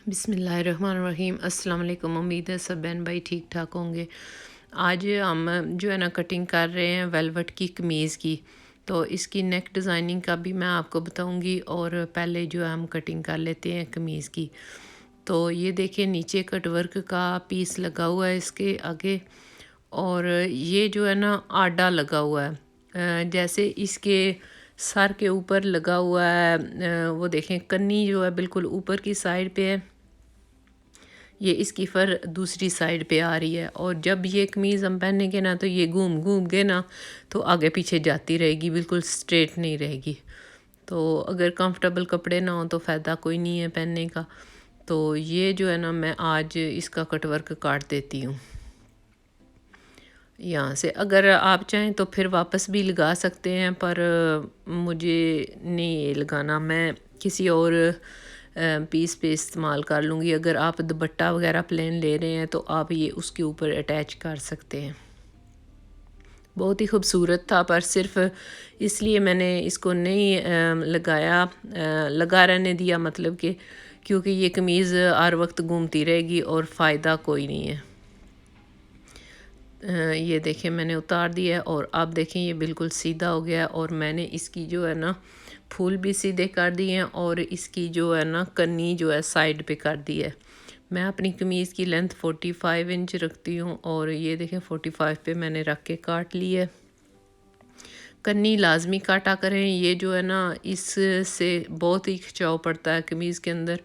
बिस्मिल्लाहिर्रहमानिर्रहीम। अस्सलाम वालेकुम। उम्मीद है सब बहन भाई ठीक ठाक होंगे। आज हम जो है ना कटिंग कर रहे हैं वेलवेट की कमीज़ की। तो इसकी नेक डिज़ाइनिंग का भी मैं आपको बताऊंगी और पहले जो है हम कटिंग कर लेते हैं कमीज़ की। तो ये देखिए नीचे कटवर्क का पीस लगा हुआ है इसके आगे, और ये जो है ना आडा लगा हुआ है। जैसे इसके सर के ऊपर लगा हुआ है, वो देखें कन्नी जो है बिल्कुल ऊपर की साइड पे है, ये इसकी फर दूसरी साइड पे आ रही है। और जब ये कमीज़ हम पहनेंगे ना तो ये घूम घूम के ना तो आगे पीछे जाती रहेगी, बिल्कुल स्ट्रेट नहीं रहेगी। तो अगर कंफर्टेबल कपड़े ना हो तो फ़ायदा कोई नहीं है पहनने का। तो ये जो है ना मैं आज इसका कटवर्क काट देती हूँ यहाँ से। अगर आप चाहें तो फिर वापस भी लगा सकते हैं, पर मुझे नहीं ये लगाना, मैं किसी और पीस पे इस्तेमाल कर लूँगी। अगर आप दुपट्टा वगैरह प्लेन ले रहे हैं तो आप ये उसके ऊपर अटैच कर सकते हैं। बहुत ही खूबसूरत था, पर सिर्फ इसलिए मैंने इसको नहीं लगा रहने दिया, मतलब कि क्योंकि ये कमीज़ हर वक्त घूमती रहेगी और फ़ायदा कोई नहीं है। ये देखें मैंने उतार दिया है और आप देखें ये बिल्कुल सीधा हो गया। और मैंने इसकी जो है ना फूल भी सीधे कर दिए हैं और इसकी जो है ना कन्नी जो है साइड पे कर दी है। मैं अपनी कमीज़ की लेंथ 45 इंच रखती हूँ और ये देखें 45 पे मैंने रख के काट ली है। कन्नी लाजमी काटा करें, ये जो है ना इससे बहुत ही खिंचाव पड़ता है कमीज़ के अंदर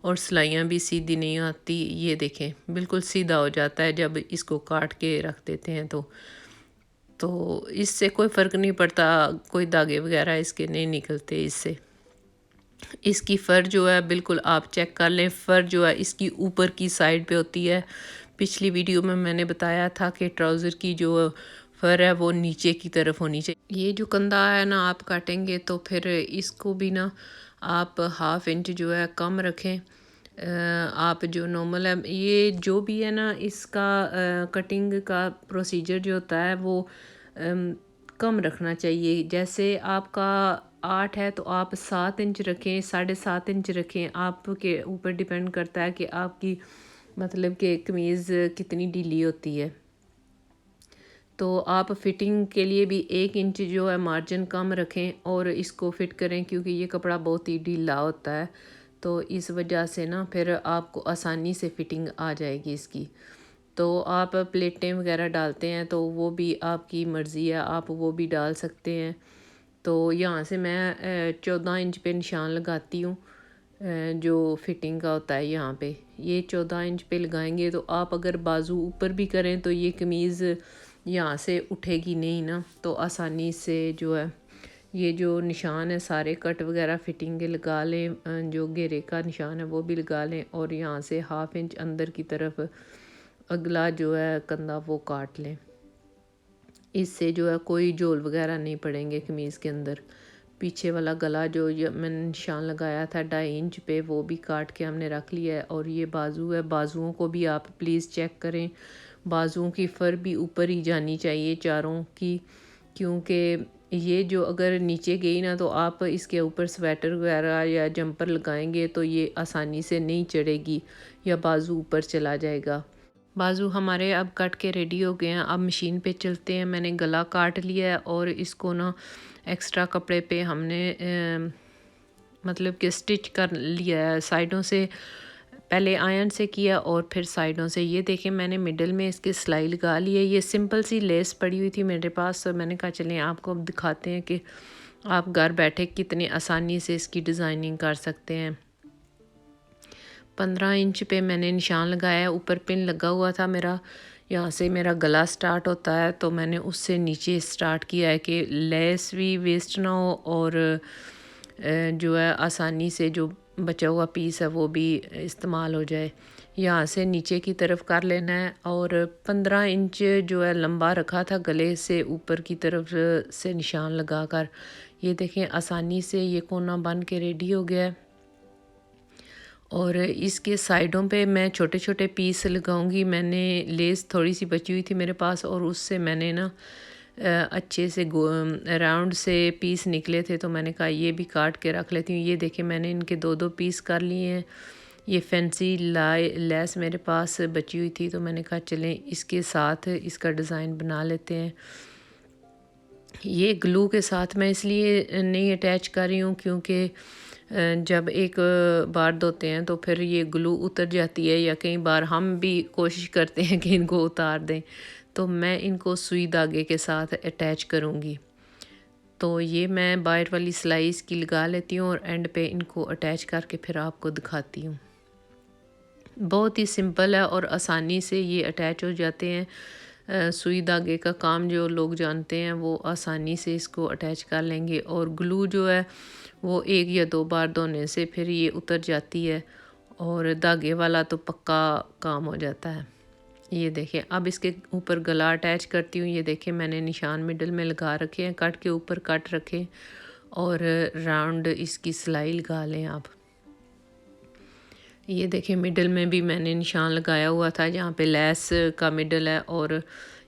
और सिलाइयाँ भी सीधी नहीं आती। ये देखें बिल्कुल सीधा हो जाता है जब इसको काट के रख देते हैं तो इससे कोई फ़र्क नहीं पड़ता, कोई धागे वगैरह इसके नहीं निकलते इससे। इसकी फ़र जो है बिल्कुल आप चेक कर लें, फ़र जो है इसकी ऊपर की साइड पे होती है। पिछली वीडियो में मैंने बताया था कि ट्राउज़र की जो फ़र है वो नीचे की तरफ होनी चाहिए। ये जो कंधा है ना आप काटेंगे तो फिर इसको भी ना आप हाफ इंच जो है कम रखें। आप जो नॉर्मल है ये जो भी है ना इसका कटिंग का प्रोसीजर जो होता है वो कम रखना चाहिए। जैसे आपका 8 है तो आप 7 इंच रखें, 7.5 इंच रखें, आपके ऊपर डिपेंड करता है कि आपकी मतलब कि कमीज़ कितनी ढीली होती है। तो आप फिटिंग के लिए भी 1 इंच जो है मार्जिन कम रखें और इसको फिट करें, क्योंकि ये कपड़ा बहुत ही ढीला होता है। तो इस वजह से ना फिर आपको आसानी से फिटिंग आ जाएगी इसकी। तो आप प्लेटें वगैरह डालते हैं तो वो भी आपकी मर्ज़ी है, आप वो भी डाल सकते हैं। तो यहाँ से मैं 14 इंच पे निशान लगाती हूँ, जो फिटिंग का होता है यहाँ पे। ये 14 इंच पे लगाएंगे तो आप अगर बाजू ऊपर भी करें तो ये कमीज़ यहाँ से उठेगी नहीं ना, तो आसानी से जो है ये जो निशान है सारे कट वगैरह फिटिंग के लगा लें, जो घेरे का निशान है वो भी लगा लें और यहाँ से हाफ इंच अंदर की तरफ अगला जो है कंधा वो काट लें। इससे जो है कोई झोल वगैरह नहीं पड़ेंगे कमीज़ के अंदर। पीछे वाला गला जो मैंने निशान लगाया था 2.5 इंच पे वो भी काट के हमने रख लिया है। और ये बाजू है, बाजुओं को भी आप प्लीज़ चेक करें, बाजुओं की फर भी ऊपर ही जानी चाहिए चारों की, क्योंकि ये जो अगर नीचे गई ना तो आप इसके ऊपर स्वेटर वगैरह या जंपर लगाएंगे तो ये आसानी से नहीं चढ़ेगी या बाजू ऊपर चला जाएगा। बाजू हमारे अब कट के रेडी हो गए हैं, अब मशीन पे चलते हैं। मैंने गला काट लिया है और इसको ना एक्स्ट्रा कपड़े पे हमने मतलब कि स्टिच कर लिया है साइडों से, पहले आयरन से किया और फिर साइडों से। ये देखें मैंने मिडल में इसकी सिलाई लगा ली है। ये सिंपल सी लेस पड़ी हुई थी मेरे पास, तो मैंने कहा चलें आपको अब दिखाते हैं कि आप घर बैठे कितनी आसानी से इसकी डिज़ाइनिंग कर सकते हैं। 15 इंच पे मैंने निशान लगाया है, ऊपर पिन लगा हुआ था मेरा, यहाँ से मेरा गला स्टार्ट होता है तो मैंने उससे नीचे स्टार्ट किया है कि लेस भी वेस्ट ना हो और जो है आसानी से जो बचा हुआ पीस है वो भी इस्तेमाल हो जाए। यहाँ से नीचे की तरफ कर लेना है और 15 इंच जो है लंबा रखा था गले से ऊपर की तरफ से निशान लगाकर। ये देखें आसानी से ये कोना बन के रेडी हो गया है। और इसके साइडों पे मैं छोटे छोटे पीस लगाऊंगी। मैंने लेस थोड़ी सी बची हुई थी मेरे पास और उससे मैंने ना अच्छे से राउंड से पीस निकले थे तो मैंने कहा ये भी काट के रख लेती हूँ। ये देखें मैंने इनके 2-2 पीस कर लिए हैं। ये फैंसी लेस मेरे पास बची हुई थी, तो मैंने कहा चलें इसके साथ इसका डिज़ाइन बना लेते हैं। ये ग्लू के साथ मैं इसलिए नहीं अटैच कर रही हूँ क्योंकि जब एक बार धोते हैं तो फिर ये ग्लू उतर जाती है, या कई बार हम भी कोशिश करते हैं कि इनको उतार दें, तो मैं इनको सुई धागे के साथ अटैच करूँगी। तो ये मैं बाहर वाली सिलाई इसकी लगा लेती हूँ और एंड पे इनको अटैच करके फिर आपको दिखाती हूँ। बहुत ही सिंपल है और आसानी से ये अटैच हो जाते हैं। सुई धागे का काम जो लोग जानते हैं वो आसानी से इसको अटैच कर लेंगे, और ग्लू जो है वो 1 या 2 बार धोने से फिर ये उतर जाती है, और धागे वाला तो पक्का काम हो जाता है। ये देखें, अब इसके ऊपर गला अटैच करती हूँ। ये देखें, मैंने निशान मिडल में लगा रखे हैं, कट के ऊपर कट रखें और राउंड इसकी सिलाई लगा लें आप। ये देखें, मिडल में भी मैंने निशान लगाया हुआ था जहाँ पे लेस का मिडल है, और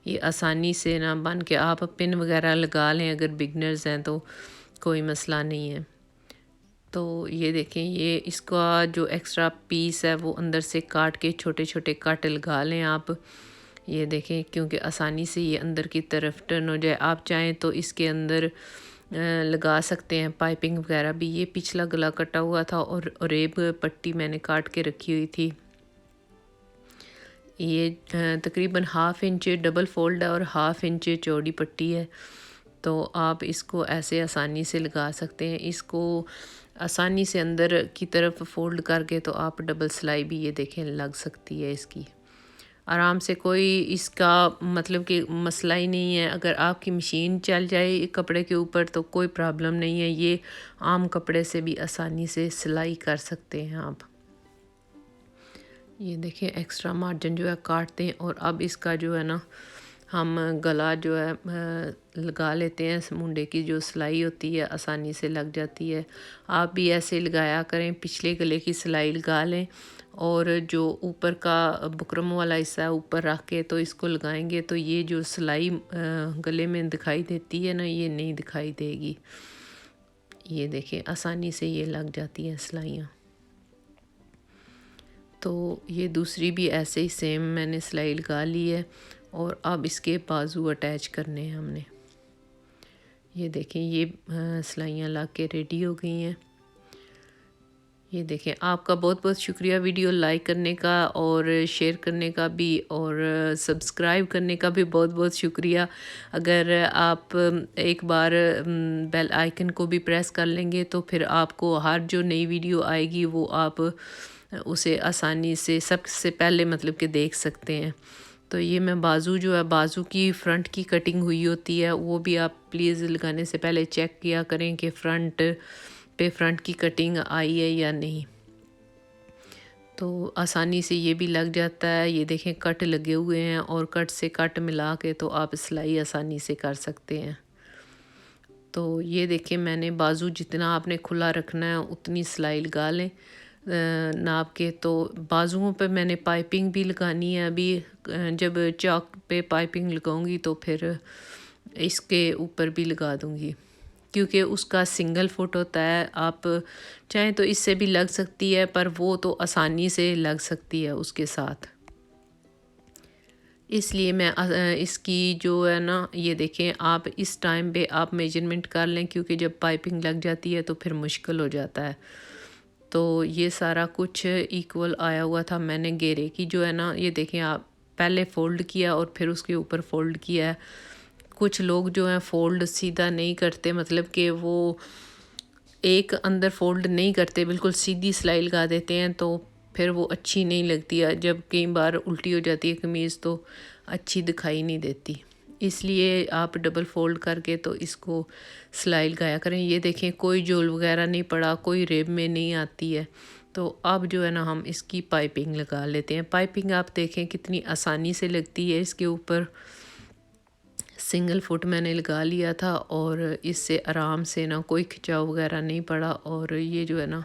ये आसानी से ना बन के आप पिन वगैरह लगा लें अगर बिगनर्स हैं तो कोई मसला नहीं है। तो ये देखें, ये इसका जो एक्स्ट्रा पीस है वो अंदर से काट के छोटे छोटे कट लगा लें आप। ये देखें, क्योंकि आसानी से ये अंदर की तरफ टर्न हो जाए। आप चाहें तो इसके अंदर लगा सकते हैं पाइपिंग वगैरह भी। ये पिछला गला कटा हुआ था और रेब पट्टी मैंने काट के रखी हुई थी। ये तकरीबन 1/2 इंच डबल फोल्ड है और 1/2 इंच चौड़ी पट्टी है, तो आप इसको ऐसे आसानी से लगा सकते हैं। इसको आसानी से अंदर की तरफ फोल्ड करके तो आप डबल सिलाई भी ये देखें लग सकती है इसकी आराम से। कोई इसका मतलब कि मसला ही नहीं है। अगर आपकी मशीन चल जाए कपड़े के ऊपर तो कोई प्रॉब्लम नहीं है, ये आम कपड़े से भी आसानी से सिलाई कर सकते हैं आप। ये देखें, एक्स्ट्रा मार्जिन जो है काट दें, और अब इसका जो है ना हम गला जो है लगा लेते हैं। मुंडे की जो सिलाई होती है आसानी से लग जाती है। आप भी ऐसे लगाया करें, पिछले गले की सिलाई लगा लें और जो ऊपर का बुकरम वाला हिस्सा है ऊपर रख के तो इसको लगाएंगे, तो ये जो सिलाई गले में दिखाई देती है ना, ये नहीं दिखाई देगी। ये देखें, आसानी से ये लग जाती हैं सिलाइयाँ। तो ये दूसरी भी ऐसे ही सेम मैंने सिलाई लगा ली है, और अब इसके बाजू अटैच करने हैं हमने। ये देखें, ये सिलाइयाँ लग के रेडी हो गई हैं। ये देखें, आपका बहुत बहुत शुक्रिया वीडियो लाइक करने का और शेयर करने का भी, और सब्सक्राइब करने का भी बहुत बहुत शुक्रिया। अगर आप एक बार बेल आइकन को भी प्रेस कर लेंगे तो फिर आपको हर जो नई वीडियो आएगी वो आप उसे आसानी से सबसे पहले मतलब कि देख सकते हैं। तो ये मैं बाजू जो है, बाजू की फ़्रंट की कटिंग हुई होती है, वो भी आप प्लीज़ लगाने से पहले चेक किया करें कि फ्रंट की कटिंग आई है या नहीं। तो आसानी से ये भी लग जाता है। ये देखें, कट लगे हुए हैं और कट से कट मिला के तो आप सिलाई आसानी से कर सकते हैं। तो ये देखें, मैंने बाजू जितना आपने खुला रखना है उतनी सिलाई लगा लें नाप के। तो बाजुओं पे मैंने पाइपिंग भी लगानी है अभी। जब चौक पे पाइपिंग लगाऊंगी तो फिर इसके ऊपर भी लगा दूंगी, क्योंकि उसका सिंगल फुट होता है। आप चाहें तो इससे भी लग सकती है, पर वो तो आसानी से लग सकती है उसके साथ। इसलिए मैं इसकी जो है ना, ये देखें, आप इस टाइम पे आप मेजरमेंट कर लें, क्योंकि जब पाइपिंग लग जाती है तो फिर मुश्किल हो जाता है। तो ये सारा कुछ इक्वल आया हुआ था। मैंने घेरे की जो है ना, ये देखें, आप पहले फ़ोल्ड किया और फिर उसके ऊपर फ़ोल्ड किया है। कुछ लोग जो हैं फ़ोल्ड सीधा नहीं करते, मतलब कि वो एक अंदर फ़ोल्ड नहीं करते, बिल्कुल सीधी सिलाई लगा देते हैं, तो फिर वो अच्छी नहीं लगती है। जब कई बार उल्टी हो जाती है कमीज़ तो अच्छी दिखाई नहीं देती। इसलिए आप डबल फ़ोल्ड करके तो इसको सिलाई लगाया करें। ये देखें, कोई जोल वगैरह नहीं पड़ा, कोई रेब में नहीं आती है। तो अब जो है ना हम इसकी पाइपिंग लगा लेते हैं। पाइपिंग आप देखें कितनी आसानी से लगती है। इसके ऊपर सिंगल फुट मैंने लगा लिया था और इससे आराम से ना कोई खिंचाव वगैरह नहीं पड़ा, और ये जो है ना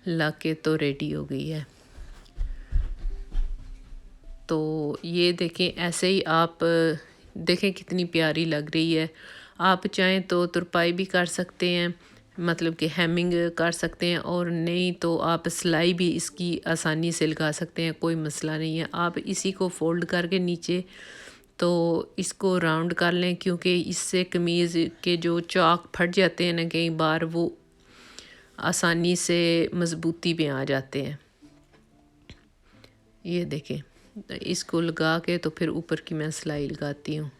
लग के तो रेडी हो गई है। तो ये देखें, ऐसे ही आप देखें कितनी प्यारी लग रही है। आप चाहें तो तुरपाई भी कर सकते हैं, मतलब कि हेमिंग कर सकते हैं, और नहीं तो आप सिलाई भी इसकी आसानी से लगा सकते हैं, कोई मसला नहीं है। आप इसी को फ़ोल्ड करके नीचे तो इसको राउंड कर लें, क्योंकि इससे कमीज़ के जो चाक फट जाते हैं ना कई बार, वो आसानी से मज़बूती में आ जाते हैं। ये देखें, इसको लगा के तो फिर ऊपर की मैं सिलाई लगाती हूँ।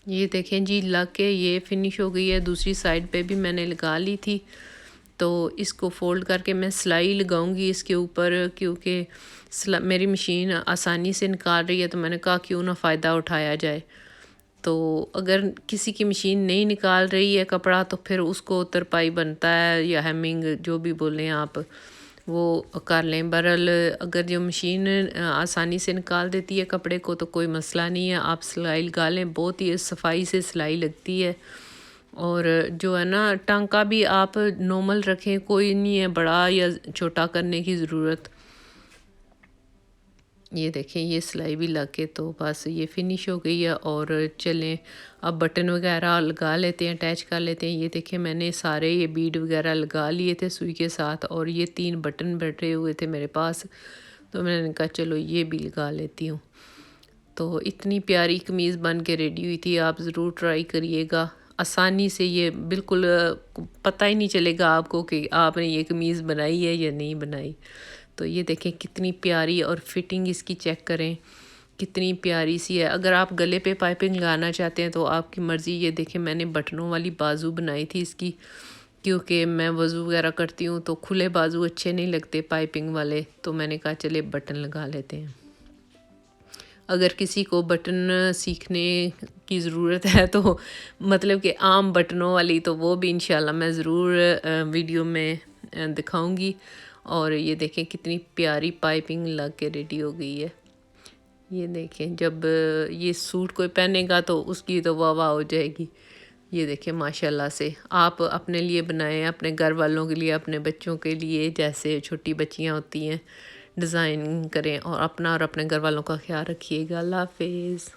ये देखें जी, लग के ये फिनिश हो गई है। दूसरी साइड पे भी मैंने लगा ली थी, तो इसको फ़ोल्ड करके मैं सिलाई लगाऊंगी इसके ऊपर, क्योंकि मेरी मशीन आसानी से निकाल रही है, तो मैंने कहा क्यों ना फ़ायदा उठाया जाए। तो अगर किसी की मशीन नहीं निकाल रही है कपड़ा, तो फिर उसको तरपाई बनता है या हेमिंग जो भी बोलें आप, वो कर लें। बहरहाल अगर जो मशीन आसानी से निकाल देती है कपड़े को तो कोई मसला नहीं है, आप सिलाई लगा लें। बहुत ही सफाई से सिलाई लगती है। और जो है ना, टांका भी आप नॉर्मल रखें, कोई नहीं है बड़ा या छोटा करने की ज़रूरत। ये देखें, ये सिलाई भी लग के तो बस ये फिनिश हो गई है। और चलें अब बटन वगैरह लगा लेते हैं, अटैच कर लेते हैं। ये देखें, मैंने सारे ये बीड वगैरह लगा लिए थे सुई के साथ, और ये 3 बटन बैठे हुए थे मेरे पास, तो मैंने कहा चलो ये भी लगा लेती हूँ। तो इतनी प्यारी कमीज़ बन के रेडी हुई थी। आप ज़रूर ट्राई करिएगा। आसानी से ये बिल्कुल पता ही नहीं चलेगा आपको कि आपने ये कमीज़ बनाई है या नहीं बनाई। तो ये देखें कितनी प्यारी, और फिटिंग इसकी चेक करें कितनी प्यारी सी है। अगर आप गले पे पाइपिंग लगाना चाहते हैं तो आपकी मर्ज़ी। ये देखें, मैंने बटनों वाली बाजू बनाई थी इसकी, क्योंकि मैं वज़ू वगैरह करती हूँ तो खुले बाजू अच्छे नहीं लगते पाइपिंग वाले, तो मैंने कहा चले बटन लगा लेते हैं। अगर किसी को बटन सीखने की ज़रूरत है तो मतलब कि आम बटनों वाली, तो वो भी इंशाल्लाह मैं ज़रूर वीडियो में दिखाऊंगी। और ये देखें कितनी प्यारी पाइपिंग लग के रेडी हो गई है। ये देखें, जब ये सूट कोई पहनेगा तो उसकी तो वाह वाह हो जाएगी। ये देखें, माशाल्लाह से आप अपने लिए बनाएं, अपने घर वालों के लिए, अपने बच्चों के लिए, जैसे छोटी बच्चियां होती हैं, डिज़ाइन करें और अपना और अपने घर वालों का ख्याल रखिएगा। अल्लाह हाफिज़।